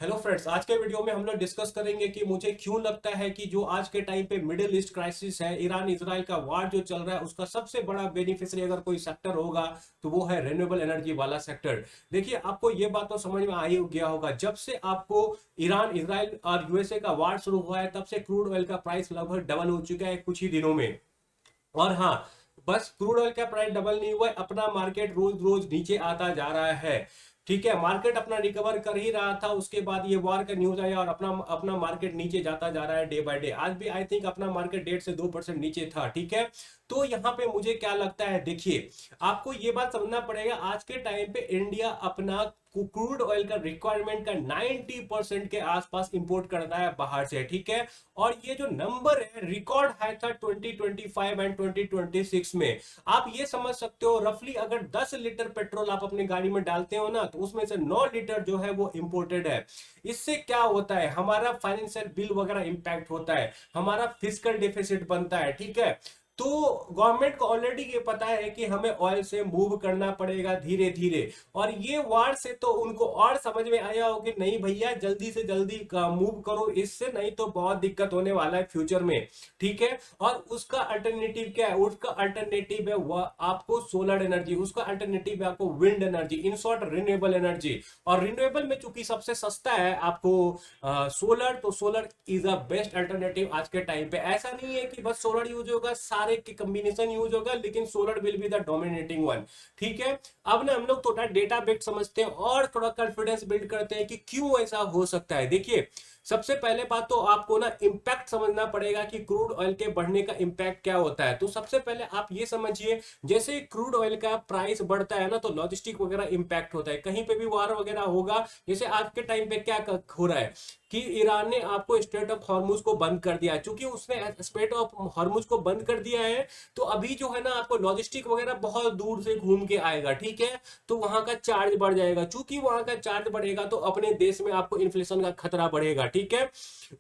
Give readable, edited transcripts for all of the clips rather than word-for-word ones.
Hello friends, आज के video में हम लोग डिस्कस करेंगे कि मुझे क्यों लगता है कि जो आज के टाइम पे मिडिल ईस्ट क्राइसिस है, ईरान इजराइल का वार जो चल रहा है, उसका सबसे बड़ा बेनिफिशियरी अगर कोई सेक्टर होगा तो वो है रिन्यूएबल एनर्जी वाला सेक्टर। देखिए, आपको ये बात तो समझ में आ ही गया होगा, जब से आपको ईरान इजराइल और यूएसए का वार शुरू हुआ है तब से क्रूड ऑयल का प्राइस लगभग डबल हो चुका है कुछ ही दिनों में। और हाँ, बस क्रूड ऑयल का प्राइस डबल नहीं हुआ है, अपना मार्केट रोज रोज नीचे आता जा रहा है। ठीक है, मार्केट अपना रिकवर कर ही रहा था, उसके बाद ये वॉर का न्यूज आया और अपना अपना मार्केट नीचे जाता जा रहा है डे बाय डे। आज भी आई थिंक अपना मार्केट 1.5 से 2% नीचे था। ठीक है, तो यहाँ पे मुझे क्या लगता है, देखिए, आपको ये बात समझना पड़ेगा, आज के टाइम पे इंडिया अपना क्रूड ऑयल का रिक्वायरमेंट का 90% के आसपास इंपोर्ट करता है बाहर से। ठीक है, और ये जो नंबर है रिकॉर्ड हाई था 2025 एंड 2026 में। आप ये समझ सकते हो, रफली अगर 10 लीटर पेट्रोल आप अपनी गाड़ी में डालते हो ना, तो उसमें से 9 लीटर जो है वो इंपोर्टेड है। इससे क्या होता है, हमारा फाइनेंशियल बिल वगैरह इंपैक्ट होता है, हमारा फिजिकल डेफिसिट बनता है। ठीक है, तो गवर्नमेंट को ऑलरेडी ये पता है कि हमें ऑयल से मूव करना पड़ेगा धीरे धीरे। और ये वार से तो उनको और समझ में आया हो कि नहीं भैया, जल्दी से जल्दी मूव करो इससे, नहीं तो बहुत दिक्कत होने वाला है फ्यूचर में। ठीक है, और उसका अल्टरनेटिव क्या है, उसका अल्टरनेटिव है वह आपको सोलर एनर्जी, उसका अल्टरनेटिव है आपको wind energy, in short renewable energy. और रिन्यूएबल में चूंकि सबसे सस्ता है आपको सोलर, तो solar is a best alternative आज के टाइम पे। ऐसा नहीं है कि बस सोलर यूज होगा, सारे के कॉम्बिनेशन यूज होगा, लेकिन solar will be the dominating one. ठीक है, अब ना हम लोग थोड़ा डेटा बेस्ड समझते हैं और थोड़ा कॉन्फिडेंस बिल्ड करते हैं कि क्यों ऐसा हो सकता है। देखिए, सबसे पहले बात तो आपको ना इंपैक्ट समझना पड़ेगा कि क्रूड ऑयल के बढ़ने का इंपैक्ट क्या होता है। तो सबसे पहले आप ये समझिए, जैसे क्रूड ऑयल का प्राइस बढ़ता है ना, तो लॉजिस्टिक वगैरह इंपैक्ट होता है, कहीं पे भी वार वगैरह होगा। जैसे आज के टाइम पे क्या हो रहा है कि ईरान ने आपको स्ट्रेट ऑफ हॉर्मुज को बंद कर दिया है। चूंकि उसने स्ट्रेट ऑफ हॉर्मुज को बंद कर दिया है, तो अभी जो है ना आपको लॉजिस्टिक वगैरह बहुत दूर से घूम के आएगा। ठीक है, तो वहां का चार्ज बढ़ जाएगा, चूंकि वहां का चार्ज बढ़ेगा तो अपने देश में आपको इन्फ्लेशन का खतरा बढ़ेगा। ठीक है,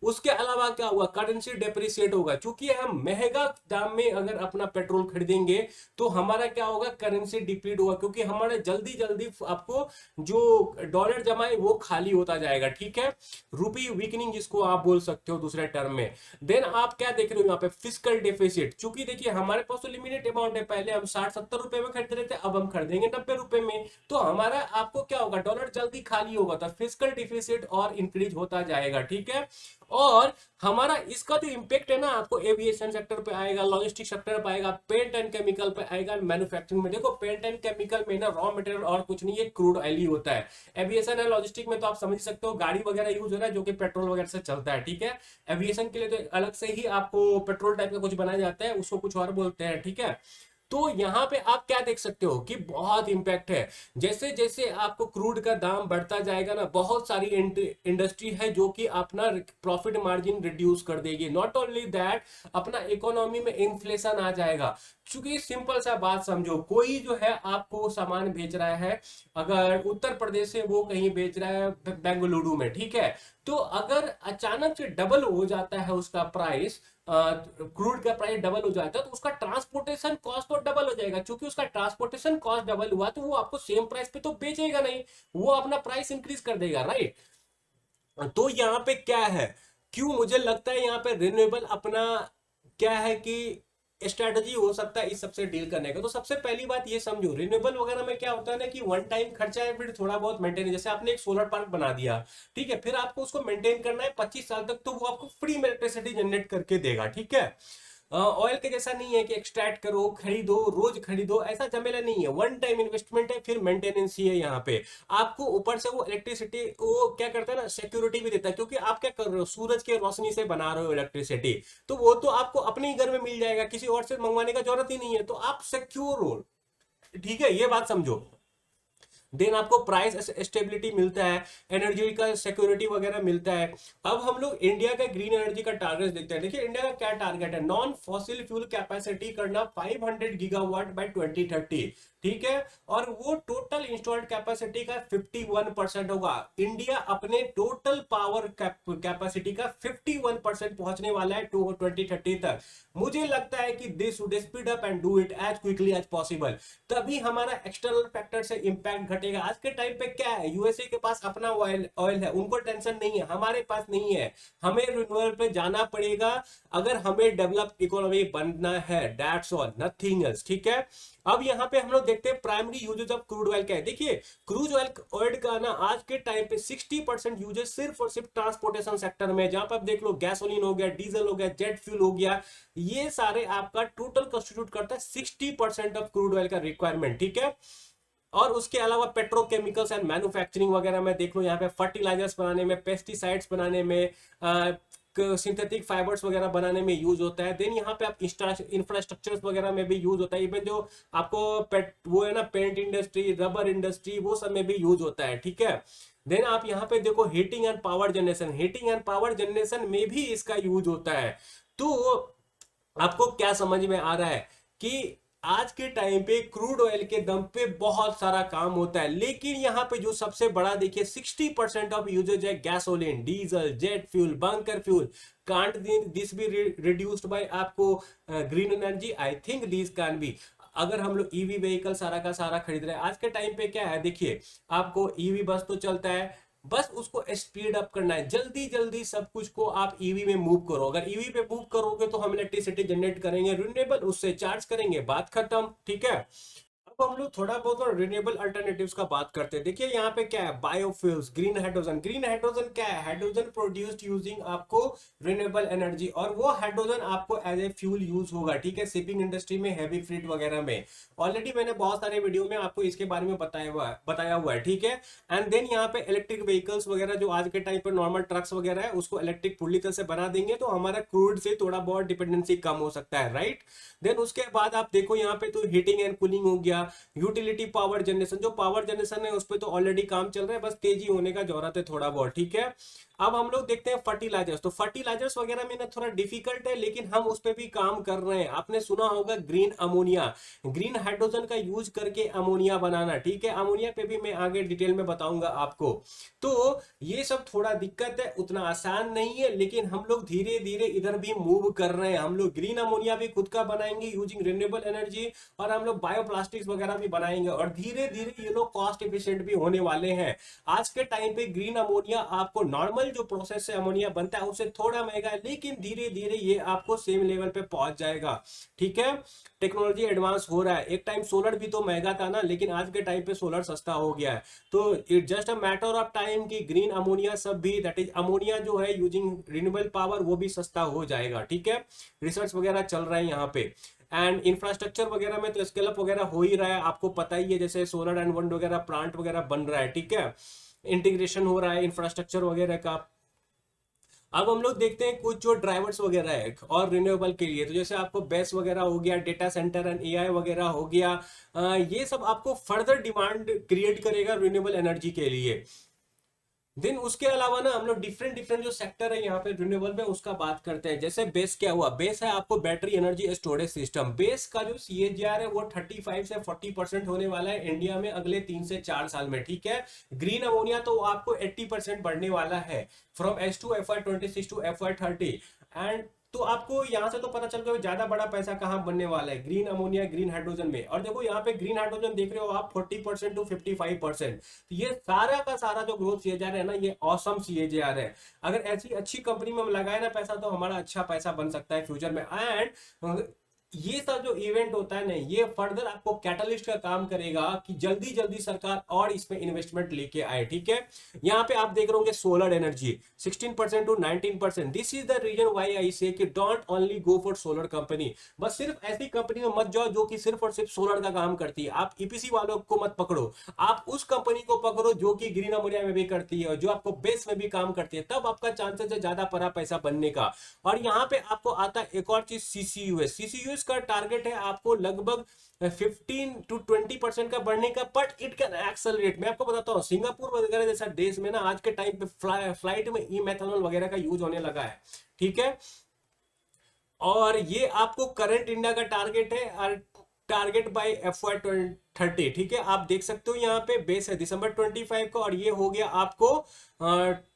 उसके अलावा क्या हुआ, करेंसी डेप्रिसिएट होगा, क्योंकि हम महंगा दाम में अगर अपना पेट्रोल खरीदेंगे तो हमारा क्या होगा, करेंसी डिप्लीट होगा, क्योंकि हमारा जल्दी जल्दी आपको जो डॉलर जमा है वो खाली होता जाएगा। ठीक है, रूपी वीकनिंग जिसको आप बोल सकते हो दूसरे टर्म में। देन आप क्या देख रहे हो यहाँ पे, फिजिकल डेफिसिट। चूंकि देखिए, हमारे पास तो लिमिटेड अमाउंट है, पहले हम 60-70 रुपए में खरीद रहे थे, अब हम खरीदेंगे 90 रुपए में। तो हमारा आपको क्या होगा, डॉलर जल्दी खाली होगा, तो फिजिकल डिफिसिट और इंक्रीज होता जाएगा। ठीक है, और हमारा इसका जो इंपैक्ट है ना, आपको एविएशन सेक्टर पे आएगा, लॉजिस्टिक सेक्टर पे आएगा, पेंट एंड केमिकल पे आएगा, मैन्युफैक्चरिंग में। देखो, पेंट एंड केमिकल में ना रॉ मटेरियल और कुछ नहीं है, क्रूड ऑयल ही होता है। एविएशन एंड लॉजिस्टिक में तो आप समझ सकते हो, गाड़ी वगैरह यूज हो रहा है जो कि पेट्रोल वगैरह से चलता है। ठीक है, एविएशन के लिए तो अलग से ही आपको पेट्रोल टाइप का कुछ बनाया जाता है, उसको कुछ और बोलते हैं। ठीक है, तो यहां पे आप क्या देख सकते हो कि बहुत इंपैक्ट है। जैसे जैसे आपको क्रूड का दाम बढ़ता जाएगा ना, बहुत सारी इंडस्ट्री है जो कि अपना प्रॉफिट मार्जिन रिड्यूस कर देगी। नॉट ओनली दैट, अपना इकोनॉमी में इन्फ्लेशन आ जाएगा। क्योंकि सिंपल सा बात समझो, कोई जो है आपको सामान बेच रहा है, अगर उत्तर प्रदेश से वो कहीं बेच रहा है बेंगलुरु में। ठीक है, तो अगर अचानक से डबल हो जाता है उसका प्राइस, क्रूड का प्राइस डबल हो जाता है, तो उसका ट्रांसपोर्टेशन कॉस्ट तो डबल हो जाएगा। क्योंकि उसका ट्रांसपोर्टेशन कॉस्ट डबल हुआ तो वो आपको सेम प्राइस पे तो बेचेगा नहीं, वो अपना प्राइस इंक्रीज कर देगा, राइट। तो यहाँ पे क्या है, क्यों मुझे लगता है यहाँ पे रिन्यूएबल अपना क्या है कि स्ट्रेटजी हो सकता है इस सबसे डील करने का। तो सबसे पहली बात ये समझो, रिन्यूएबल वगैरह में क्या होता है ना कि वन टाइम खर्चा है, फिर थोड़ा बहुत मेंटेन। जैसे आपने एक सोलर पार्क बना दिया, ठीक है, फिर आपको उसको मेंटेन करना है 25 साल तक, तो वो आपको फ्री में इलेक्ट्रिसिटी जनरेट करके देगा। ठीक है, ऑयल के जैसा नहीं है कि एक्सट्रैक्ट करो, खरीदो, रोज खरीदो, ऐसा झमेला नहीं है। वन टाइम इन्वेस्टमेंट है, फिर मेंटेनेंस ही है यहाँ पे। आपको ऊपर से वो इलेक्ट्रिसिटी वो क्या करता है ना, सिक्योरिटी भी देता है, क्योंकि आप क्या कर रहे हो, सूरज के रोशनी से बना रहे हो इलेक्ट्रिसिटी, तो वो तो आपको अपने ही घर में मिल जाएगा, किसी और से मंगवाने का जरूरत ही नहीं है, तो आप सिक्योर हो। ठीक है, ये बात समझो। देन आपको प्राइस स्टेबिलिटी मिलता है, एनर्जी का सिक्योरिटी वगैरह मिलता है। अब हम लोग इंडिया का ग्रीन एनर्जी का टारगेट देखते हैं। देखिए, इंडिया का क्या टारगेट है, नॉन फॉसिल फ्यूल कैपेसिटी करना 500 गीगावाट बाय 2030। ठीक है। और वो टोटल इंस्टॉल्ड कैपेसिटी का 51% होगा। इंडिया अपने टोटल पावर कैपेसिटी का 51% पहुंचने वाला है 2030 तक। मुझे लगता है कि this would speed up and do it as quickly as possible, तभी हमारा एक्सटर्नल फैक्टर से इंपैक्ट घटेगा। आज के टाइम पे क्या है, यूएसए के पास अपना ऑयल ऑयल है, उनको टेंशन नहीं है, हमारे पास नहीं है। हमें रिन्यूएबल पे जाना पड़ेगा अगर हमें डेवलप्ड इकोनॉमी बनना है, दैट्स ऑल, नथिंग एल्स, ठीक है। अब यहाँ पे हम लोग देखते हैं primary uses of crude oil क्या है। देखिए क्रूड ऑयल का ना आज के टाइम पे 60% यूजेज सिर्फ और सिर्फ ट्रांसपोर्टेशन सेक्टर में, जहां पर आप देख लो गैसोलीन हो गया, डीजल हो गया, जेट फ्यूल हो गया, ये सारे आपका टोटल कंस्टिट्यूट करता है 60% ऑफ क्रूड ऑयल का रिक्वायरमेंट, ठीक है। और उसके अलावा पेट्रोकेमिकल्स एंड मैन्युफैक्चरिंग वगैरह में देख लो, यहाँ पे फर्टिलाइजर्स बनाने में, पेस्टिसाइड्स बनाने में, सिंथेटिक फाइबर्स वगैरह बनाने में यूज होता है। देन यहाँ पे आप इंफ्रास्ट्रक्चर्स वगैरह में भी यूज होता है। इवन जो आपको वो है ना, पेंट इंडस्ट्री, रबर इंडस्ट्री, वो सब में भी यूज होता है, ठीक है। देन आप यहाँ पे देखो heating and power generation, heating and power generation में भी इसका यूज होता है। तो आपको क्या समझ में आ रहा है कि आज के टाइम पे क्रूड ऑयल के दम पे बहुत सारा काम होता है, लेकिन यहाँ पे जो सबसे बड़ा देखिए 60% ऑफ यूजेज है gasoline, diesel, jet fuel, bunker fuel. Can't this be reduced by आपको green energy? I think this can be. अगर हम लोग ईवी व्हीकल सारा का सारा खरीद रहे हैं, आज के टाइम पे क्या है, देखिए आपको ईवी बस तो चलता है, बस उसको स्पीड अप करना है, जल्दी जल्दी सब कुछ को आप ईवी में मूव करो। अगर ईवी पे मूव करोगे तो हम इलेक्ट्रिसिटी जनरेट करेंगे रिन्यूएबल, उससे चार्ज करेंगे, बात खत्म, ठीक है। अब हम लोग थोड़ा बहुत रिन्यूएबल अल्टरनेटिव्स का बात करते हैं। देखिए यहाँ पे क्या है, biofuels, green hydrogen. Green hydrogen क्या है, हाइड्रोजन प्रोड्यूस्ड यूजिंग आपको रिन्यूएबल एनर्जी, और वो हाइड्रोजन आपको एज ए फ्यूल यूज होगा, ठीक है, शिपिंग इंडस्ट्री में, हैवी फ्लीट वगैरह में। ऑलरेडी मैंने बहुत सारे वीडियो में आपको इसके बारे में बताया हुआ है, ठीक है। एंड देन यहाँ पे इलेक्ट्रिक व्हीकल्स वगैरह जो आज के टाइम पर नॉर्मल ट्रक्स वगैरह है, उसको इलेक्ट्रिक पूरी तरह से बना देंगे तो हमारा क्रूड से थोड़ा बहुत डिपेंडेंसी कम हो सकता है, राइट। देन उसके बाद आप देखो यहाँ पे तो हीटिंग एंड कूलिंग हो गया, यूटिलिटी पावर जनरेशन, जो पावर जनरेशन है उस पर तो ऑलरेडी काम चल रहा है, बस तेजी होने का जरूरत है थोड़ा बहुत, ठीक है। अब हम लोग देखते हैं फर्टिलाइजर्स। तो फर्टिलाइजर्स वगैरह में ना थोड़ा डिफिकल्ट है, लेकिन हम उस पर भी काम कर रहे हैं। आपने सुना होगा ग्रीन अमोनिया, ग्रीन हाइड्रोजन का यूज करके अमोनिया बनाना, ठीक है। अमोनिया पे भी मैं आगे डिटेल में बताऊंगा आपको। तो ये सब थोड़ा दिक्कत है, उतना आसान नहीं है, लेकिन हम लोग धीरे धीरे इधर भी मूव कर रहे हैं। हम लोग ग्रीन अमोनिया भी खुद का बनाएंगे यूजिंग रिन्यूएबल एनर्जी, और हम लोग बायोप्लास्टिक्स वगैरह भी बनाएंगे, और धीरे धीरे ये लोग कॉस्ट एफिशिएंट भी होने वाले हैं। आज के टाइम पे ग्रीन अमोनिया आपको नॉर्मल जो प्रोसेस से अमोनिया बनता है उससे थोड़ा महंगा है, लेकिन धीरे धीरे ये आपको सेम लेवल पे पहुंच जाएगा, ठीक है। टेक्नोलॉजी एडवांस हो रहा है। एक टाइम सोलर भी तो महंगा था ना, लेकिन आज के टाइम पे सोलर सस्ता हो गया है। तो it just a matter of time कि ग्रीन अमोनिया सब भी, दैट इज अमोनिया जो है यूजिंग रिन्यूएबल पावर, वो भी सस्ता हो जाएगा, ठीक है। रिसर्च वगैरह चल रहा है यहाँ पे। एंड इंफ्रास्ट्रक्चर वगैरह में तो स्केल अप वगैरह हो ही रहा है, आपको पता ही है, जैसे सोलर एंड विंड वगैरह प्लांट वगैरह बन रहा है, ठीक है। इंटीग्रेशन हो रहा है इंफ्रास्ट्रक्चर वगैरह का। अब हम लोग देखते हैं कुछ जो ड्राइवर्स वगैरह है और रिन्यूएबल के लिए, तो जैसे आपको बेस वगैरह हो गया, डेटा सेंटर एंड एआई वगैरह हो गया, ये सब आपको फर्दर डिमांड क्रिएट करेगा रिन्यूएबल एनर्जी के लिए। देन उसके अलावा ना हम लोग डिफरेंट डिफरेंट जो सेक्टर है यहाँ पे रिन्यूएबल में, उसका बात करते हैं। जैसे बेस क्या हुआ, बेस है आपको battery energy storage system. Base का जो सीएजीआर है वो 35 से 40% होने वाला है इंडिया में अगले 3 से 4 साल में, ठीक है। ग्रीन अमोनिया तो आपको 80% बढ़ने वाला है from H2 FY26 to FY30। And तो आपको यहाँ से तो पता चल गया ज्यादा बड़ा पैसा कहाँ बनने वाला है ग्रीन अमोनिया, ग्रीन हाइड्रोजन में। और देखो यहाँ पे ग्रीन हाइड्रोजन देख रहे हो आप 40% टू 55%। तो ये सारा का सारा जो ग्रोथ सीएजीआर है ना, ये ऑसम सीएजीआर है। अगर ऐसी अच्छी कंपनी में हम लगाए ना पैसा, तो हमारा अच्छा पैसा बन सकता है फ्यूचर में। एंड ये सब जो इवेंट होता है ना, ये फर्दर आपको कैटलिस्ट का काम करेगा कि जल्दी जल्दी सरकार और इसमें इन्वेस्टमेंट लेके आए, ठीक है। यहाँ पे आप देख रहे होंगे solar energy 16% to 19%। This is the reason why I say कि don't only go for solar company. बस सिर्फ ऐसी कंपनी में मत जाओ जो कि सिर्फ और सिर्फ सोलर का काम करती है। आप ईपीसी वालों को मत पकड़ो, आप उस कंपनी को पकड़ो जो कि ग्रीन अमोनिया में भी करती है और जो आपको बेस में भी काम करती है, तब आपका चांसेस है ज्यादा बड़ा पैसा बनने का। और यहाँ पे आपको आता है एक और चीज, सीसीयूएस। सीसीयूएस का टारगेट है आपको लगभग 15 टू 20% का बढ़ने का, बट इट कैन एक्सेलरेट। मैं आपको बताता हूँ, सिंगापुर वगैरह जैसा देश में ना आज के टाइम पे फ्लाइट में ई मेथनॉल वगैरह का यूज होने लगा है, ठीक है। और ये आपको करंट इंडिया का टारगेट है, और टारगेट बाय FY30, ठीक है। आप देख सकते हो यहाँ पे बेस है December 25 का, और ये हो गया आपको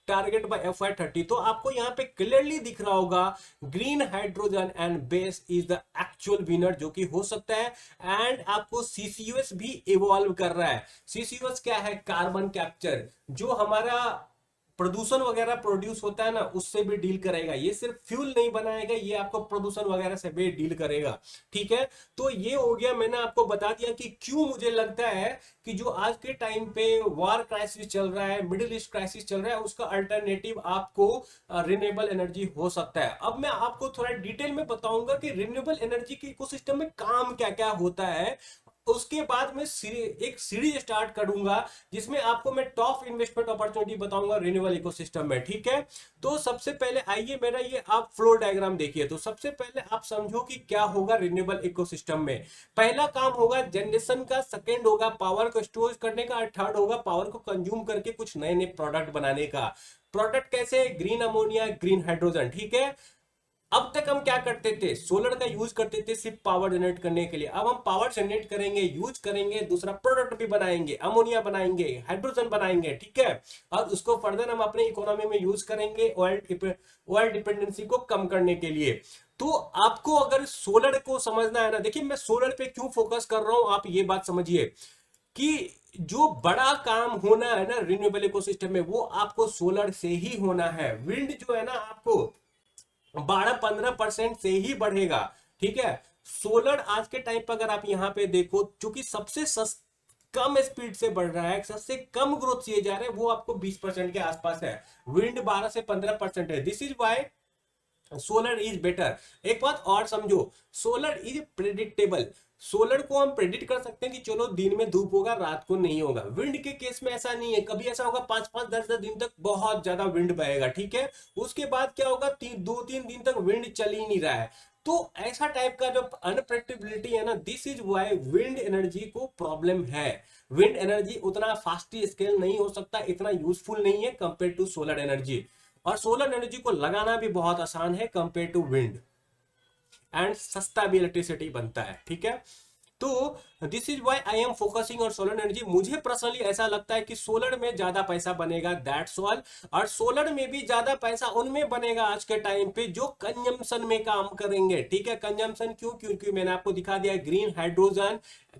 टारगेट बाय FY30। तो आपको यहाँ पे क्लियरली दिख रहा होगा green hydrogen and base is the actual winner जो कि हो सकता है। एंड आपको CCUS भी इवॉल्व कर रहा है। CCUS क्या है? कार्बन कैप्चर, जो हमारा प्रदूषण वगैरह प्रोड्यूस होता है ना, उससे भी डील करेगा। ये सिर्फ फ्यूल नहीं बनाएगा, ये आपको प्रदूषण वगैरह से भी डील करेगा, ठीक है। तो ये हो गया, मैंने आपको बता दिया कि क्यों मुझे लगता है कि जो आज के टाइम पे वार क्राइसिस चल रहा है, मिडिल ईस्ट क्राइसिस चल रहा है, उसका अल्टरनेटिव आपको रिन्यूएबल एनर्जी हो सकता है। अब मैं आपको थोड़ा डिटेल में बताऊंगा कि रिन्यूएबल एनर्जी के इकोसिस्टम में काम क्या क्या होता है। उसके बाद मैं एक सीरीज स्टार्ट करूंगा जिसमें आपको मैं टॉप इन्वेस्टमेंट अपॉर्चुनिटी बताऊंगा रिन्यूएबल इकोसिस्टम में, ठीक है। तो सबसे पहले आइए मेरा ये आप फ्लो डायग्राम देखिए। तो सबसे पहले आप समझो कि क्या होगा रिन्यूएबल इकोसिस्टम में। पहला काम होगा जनरेशन का, सेकंड होगा पावर को स्टोर करने का, और थर्ड होगा पावर को कंज्यूम करके कुछ नए नए प्रोडक्ट बनाने का। प्रोडक्ट कैसे? ग्रीन अमोनिया, ग्रीन हाइड्रोजन, ठीक है। अब तक हम क्या करते थे? सोलर का यूज करते थे सिर्फ पावर जनरेट करने के लिए। अब हम पावर जनरेट करेंगे, यूज करेंगे, दूसरा प्रोडक्ट भी बनाएंगे, अमोनिया बनाएंगे, हाइड्रोजन बनाएंगे, ठीक है। और उसको फर्दर हम अपने इकोनॉमी में यूज करेंगे ऑयल डिपेंडेंसी को कम करने के लिए। तो आपको अगर सोलर को समझना है ना, देखिए मैं सोलर पे क्यों फोकस कर रहा हूं, आप ये बात समझिए कि जो बड़ा काम होना है ना रिन्यूएबल इकोसिस्टम में, वो आपको सोलर से ही होना है। विंड जो है ना, आपको 12-15% से ही बढ़ेगा, ठीक है। सोलर आज के टाइम पर अगर आप यहां पे देखो, चूंकि सबसे कम स्पीड से बढ़ रहा है, सबसे कम ग्रोथ किए जा रहे हैं, वो आपको 20% के आसपास है। विंड 12 से 15% है। This is why solar is better. एक बात और समझो, सोलर इज प्रेडिक्टेबल। सोलर को हम प्रेडिक्ट कर सकते हैं कि चलो दिन में धूप होगा, रात को नहीं होगा। विंड के केस में ऐसा नहीं है। कभी ऐसा होगा 5-5, 10-10 दिन तक बहुत ज्यादा विंड बहेगा, ठीक है। उसके बाद क्या होगा, 2-3 दिन तक विंड चल ही नहीं रहा है। तो ऐसा टाइप का जो अनप्रेडिक्टेबिलिटी है ना, this is why wind energy को प्रॉब्लम है। विंड एनर्जी उतना फास्ट स्केल नहीं हो सकता, इतना यूजफुल नहीं है कंपेयर टू सोलर एनर्जी। और सोलर एनर्जी को लगाना भी बहुत आसान है कंपेयर टू विंड, एंड सस्ता भी इलेक्ट्रिसिटी बनता है, ठीक है। तो this is why I am focusing on solar energy. मुझे पर्सनली ऐसा लगता है कि सोलर में ज्यादा पैसा बनेगा, दैट्स ऑल। और सोलर में भी ज्यादा पैसा उनमें बनेगा आज के टाइम पे जो कंजम्पशन में काम करेंगे, ठीक है। कंजम्पशन क्यों? क्योंकि मैंने आपको दिखा दिया ग्रीन हाइड्रोजन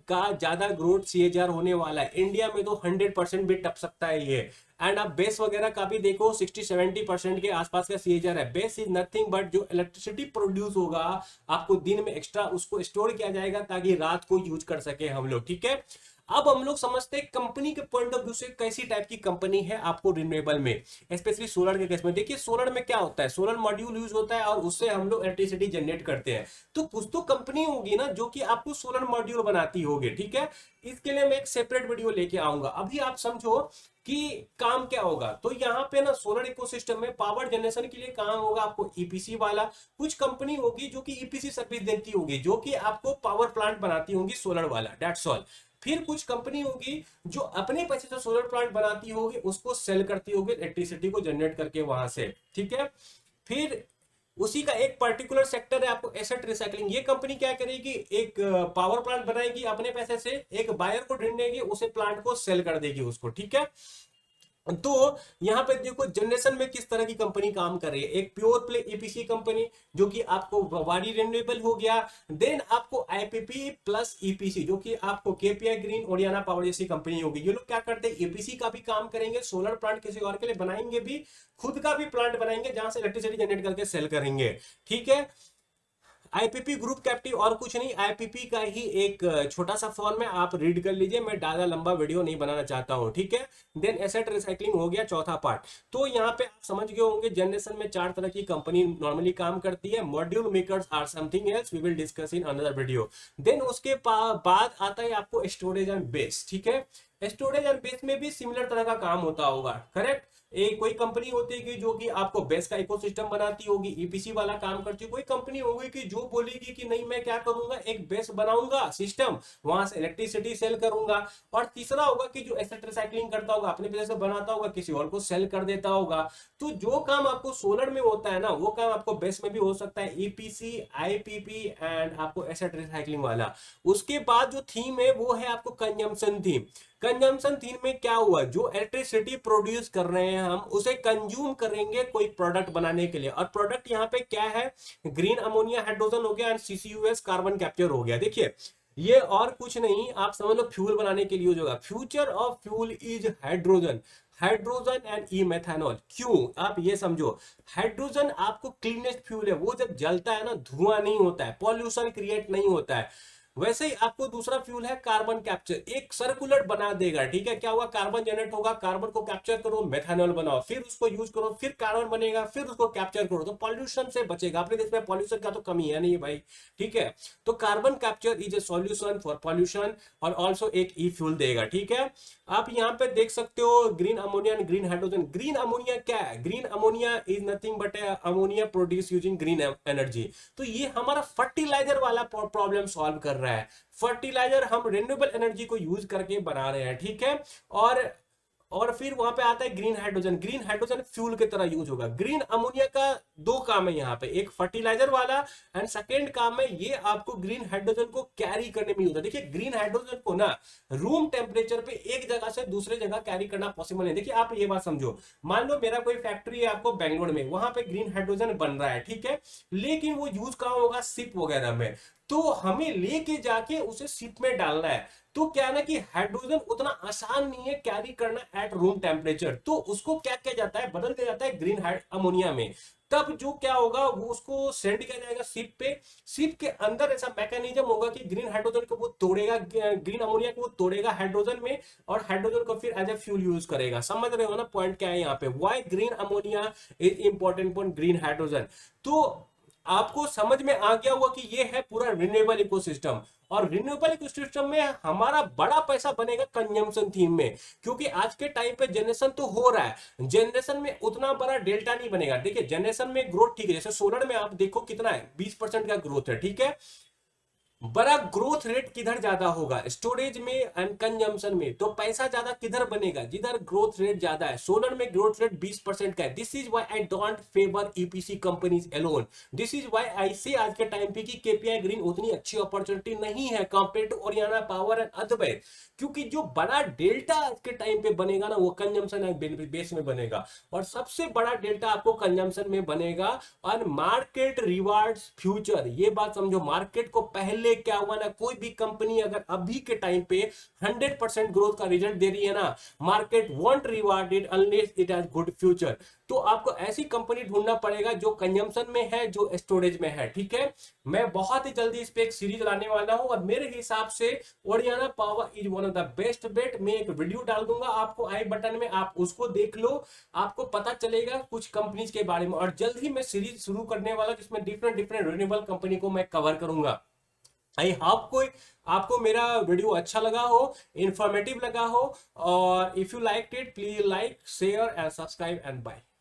का ज्यादा ग्रोथ CAGR होने वाला है। इंडिया में तो 100% भी टप सकता है ये। एंड आप बेस वगैरह का भी देखो, 60-70% के आसपास का CAGR है। बेस इज नथिंग बट जो इलेक्ट्रिसिटी प्रोड्यूस होगा आपको दिन में एक्स्ट्रा, उसको स्टोर किया जाएगा ताकि रात को यूज कर सके हम लोग, ठीक है। अब हम लोग समझते हैं कंपनी के पॉइंट ऑफ व्यू से कैसी टाइप की कंपनी है आपको रिन्यूएबल में, स्पेशली सोलर के केस में। देखिए सोलर में क्या होता है, सोलर मॉड्यूल यूज होता है और उससे हम लोग इलेक्ट्रिसिटी जनरेट करते हैं। तो कुछ तो कंपनी होगी ना जो कि आपको सोलर मॉड्यूल बनाती होगी, ठीक है। इसके लिए मैं एक सेपरेट वीडियो लेके आऊंगा। अभी आप समझो कि काम क्या होगा। तो यहाँ पे ना सोलर इकोसिस्टम में पावर जनरेशन के लिए काम होगा आपको EPC वाला। कुछ कंपनी होगी जो कि EPC सर्विस देती होगी, जो कि आपको पावर प्लांट बनाती होगी सोलर वाला, दैट्स ऑल। फिर कुछ कंपनी होगी जो अपने पैसे से सोलर प्लांट बनाती होगी, उसको सेल करती होगी इलेक्ट्रिसिटी को जनरेट करके वहां से, ठीक है। फिर उसी का एक पर्टिकुलर सेक्टर है आपको एसेट रिसाइकलिंग। ये कंपनी क्या करेगी, एक पावर प्लांट बनाएगी अपने पैसे से, एक बायर को ढूंढेगी, उसे प्लांट को सेल कर देगी उसको, ठीक है। तो यहां पे देखो जनरेशन में किस तरह की कंपनी काम कर रही है। एक प्योर प्ले EPC कंपनी जो कि आपको वारी रिन्यूएबल हो गया। देन आपको IPP प्लस EPC जो कि आपको KPI ग्रीन, ओडियाना पावर जैसी कंपनी होगी। ये लोग क्या करते हैं, EPC का भी काम करेंगे, सोलर प्लांट किसी और के लिए बनाएंगे भी, खुद का भी प्लांट बनाएंगे जहां से इलेक्ट्रिसिटी जनरेट करके सेल करेंगे, ठीक है। IPP ग्रुप कैप्टिव और कुछ नहीं, IPP का ही एक छोटा सा फॉर्म है, आप रीड कर लीजिए, मैं ज्यादा लंबा वीडियो नहीं बनाना चाहता हूं, ठीक है। देन एसेट रिसाइकलिंग हो गया चौथा पार्ट। तो यहाँ पे आप समझ गए होंगे जनरेशन में 4 तरह की कंपनी नॉर्मली काम करती है। Module makers are something else, we will discuss in another video. Then उसके बाद आता है आपको स्टोरेज एंड बेस, ठीक है। स्टोरेज एंड बेस में भी सिमिलर तरह का काम होता होगा, करेक्ट। एक कोई कंपनी होती है कि जो कि आपको बेस का इकोसिस्टम बनाती होगी, ईपीसी वाला काम करती है। कोई कंपनी होगी कि जो बोलेगी कि नहीं मैं क्या करूंगा, एक बेस बनाऊंगा सिस्टम, वहां से इलेक्ट्रिसिटी सेल करूंगा। और तीसरा होगा कि जो एसेट रिसाइकलिंग करता होगा, अपने पैसे से बनाता होगा, किसी और को सेल कर देता होगा। तो जो काम आपको सोलर में होता है ना, वो काम आपको बेस में भी हो सकता है, ईपीसी, आईपीपी एंड आपको एसेट रिसाइकलिंग वाला। उसके बाद जो थीम है वो है आपको कंजम्पशन थीम। कंजम्पशन थीम में क्या हुआ, जो इलेक्ट्रिसिटी प्रोड्यूस कर रहे हैं हम उसे कंज्यूम करेंगे कोई प्रोडक्ट बनाने के लिए। और प्रोडक्ट यहाँ पे क्या है, ग्रीन अमोनिया हाइड्रोजन हो गया एंड सीसीयूएस कार्बन कैप्चर हो गया। देखिए ये और कुछ नहीं, आप समझ लो फ्यूल बनाने के लिए यूज होगा। Future of fuel is hydrogen, hydrogen and e methanol. क्यों, आप ये समझो, हाइड्रोजन आपको क्लीनेस्ट फ्यूल है, वो जब जलता है ना धुआं नहीं होता है, पॉल्यूशन क्रिएट नहीं होता है। वैसे ही आपको दूसरा फ्यूल है कार्बन कैप्चर, एक सर्कुलर बना देगा। ठीक है, क्या हुआ, कार्बन जनरेट होगा, कार्बन को कैप्चर करो, मेथानॉल बनाओ, फिर उसको यूज करो, फिर कार्बन बनेगा, फिर उसको कैप्चर करो, तो पॉल्यूशन से बचेगा। अपने देश में पॉल्यूशन का तो कमी है नहीं भाई। ठीक है, तो carbon capture is a solution for pollution, और ऑल्सो एक ई फ्यूल देगा। ठीक है, आप यहाँ पे देख सकते हो green ammonia and green hydrogen. Green ammonia क्या है, green ammonia is nothing but ammonia produce using green energy. तो ये हमारा फर्टिलाइजर वाला प्रॉब्लम सॉल्व कर रहा है। फर्टिलाइजर हम रिन्यूएबल एनर्जी को यूज करके बना रहे हैं। ठीक है, और फिर वहां पे आता है green hydrogen. Green hydrogen fuel की तरह यूज होगा। ग्रीन अमोनिया का दो काम है यहाँ पे, एक फर्टिलाइजर वाला एंड सेकेंड काम है ये आपको ग्रीन हाइड्रोजन को कैरी करने में यूज है। देखिए ग्रीन हाइड्रोजन को ना रूम टेम्परेचर पे एक जगह से दूसरे जगह कैरी करना पॉसिबल है। देखिए आप ये बात समझो, मान लो मेरा कोई फैक्ट्री है आपको बेंगलोर में, वहां पे ग्रीन हाइड्रोजन बन रहा है। ठीक है, लेकिन वो यूज कहाँ होगा, शिप वगैरह में, तो हमें लेके जाके उसे शिप में डालना है। तो क्या ना कि हाइड्रोजन उतना आसान नहीं है कैरी करना एट रूम टेम्परेचर, तो उसको क्या किया जाता है, बदल दिया जाता है ग्रीन अमोनिया में। तब जो क्या होगा, वो उसको सेंड किया जाएगा शिप पे। शिप के अंदर ऐसा मैकेनिज्म होगा कि ग्रीन हाइड्रोजन को वो तोड़ेगा, ग्रीन अमोनिया को वो तोड़ेगा हाइड्रोजन में, और हाइड्रोजन को फिर एज ए फ्यूल यूज करेगा। समझ रहे हो ना पॉइंट क्या है यहाँ पे, why green ammonia is important for green hydrogen. तो आपको समझ में आ गया होगा कि ये है पूरा रिन्यूएबल इकोसिस्टम। और रिन्यूएबल इकोसिस्टम में हमारा बड़ा पैसा बनेगा कंजम्पशन थीम में, क्योंकि आज के टाइम पे जनरेशन तो हो रहा है, जनरेशन में उतना बड़ा डेल्टा नहीं बनेगा। देखिए जनरेशन में ग्रोथ ठीक है, जैसे सोलर में आप देखो कितना है, 20% का ग्रोथ है। ठीक है, बड़ा ग्रोथ रेट किधर ज्यादा होगा, स्टोरेज में एंड कंजम्पशन में। तो पैसा ज्यादा किधर बनेगा, जिधर ग्रोथ रेट ज्यादा है। सोलर में ग्रोथ रेट 20% का है। This is why I don't favour EPC companies alone. This is why I से आज के टाइम पे कि केपीआई ग्रीन उतनी अच्छी अपॉर्चुनिटी नहीं है compare to Oriana power and otherwise, क्योंकि जो बड़ा डेल्टा आज के टाइम पे बनेगा ना वो कंजम्पशन एंड बेस में बनेगा। और सबसे बड़ा डेल्टा आपको कंजम्पशन में बनेगा। और मार्केट रिवार्ड्स फ्यूचर, ये बात समझो, मार्केट को पहले क्या हुआ ना, कोई भी कंपनी अगर अभी के टाइम पे 100% ग्रोथ का रिजल्ट दे रही है ना, market want reward it unless it has good future. तो आपको ऐसी कंपनी ढूंढना पड़ेगा जो कंजम्पशन में है, जो स्टोरेज में है। ठीक है, मैं बहुत ही जल्दी इस पे एक सीरीज लाने वाला हूं, और मेरे हिसाब से Oriana power is one of the best bet. मैं एक वीडियो डाल दूंगा आपको आई बटन में, आप उसको देख लो, आपको पता चलेगा कुछ कंपनीज के बारे में। और जल्द ही मैं सीरीज शुरू करने वाला जिसमें डिफरेंट डिफरेंट रिन्यूएबल कंपनी को मैं कवर करूंगा। आई होप कोई आपको मेरा वीडियो अच्छा लगा हो, इंफॉर्मेटिव लगा हो, और if you like it please like share and subscribe and bye.